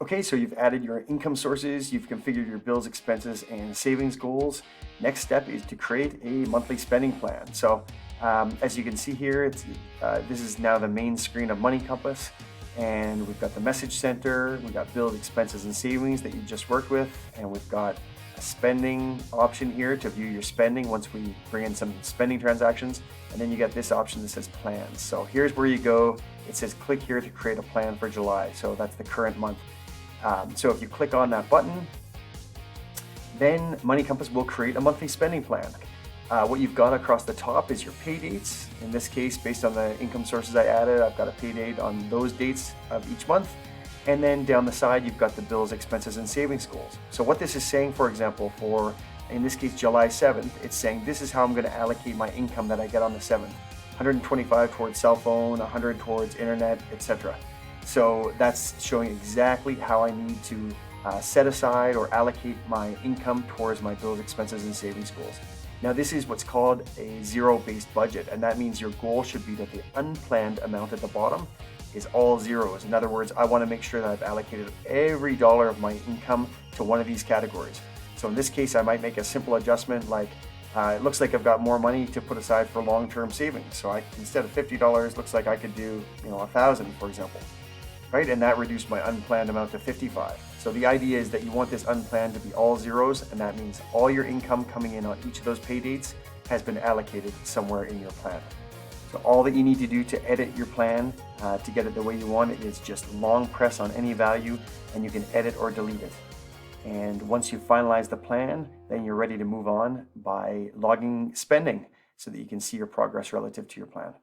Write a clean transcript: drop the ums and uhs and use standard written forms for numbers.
Okay, so you've added your income sources, you've configured your bills, expenses, and savings goals. Next step is to create a monthly spending plan. So as you can see here, this is now the main screen of Money Compass. And we've got the message center, we've got bills, expenses, and savings that you just worked with, and we've got a spending option here to view your spending once we bring in some spending transactions. And then you got this option that says plans. So here's where you go. It says click here to create a plan for July. So that's the current month. So if you click on that button, then Money Compass will create a monthly spending plan. What you've got across the top is your pay dates. In this case, based on the income sources I added, I've got a pay date on those dates of each month. And then down the side, you've got the bills, expenses, and savings goals. So what this is saying, for example, for, in this case, July 7th, it's saying this is how I'm going to allocate my income that I get on the 7th. 125 towards cell phone, 100 towards internet, etc. So that's showing exactly how I need to set aside or allocate my income towards my bills, expenses, and savings goals. Now this is what's called a zero-based budget, and that means your goal should be that the unplanned amount at the bottom is all zeros. In other words, I want to make sure that I've allocated every dollar of my income to one of these categories. So in this case, I might make a simple adjustment like it looks like I've got more money to put aside for long-term savings. So instead of $50, looks like I could do $1,000, for example. Right? And that reduced my unplanned amount to 55. So the idea is that you want this unplanned to be all zeros, and that means all your income coming in on each of those pay dates has been allocated somewhere in your plan. So all that you need to do to edit your plan to get it the way you want it is just long press on any value, and you can edit or delete it. And once you finalize the plan, then you're ready to move on by logging spending so that you can see your progress relative to your plan.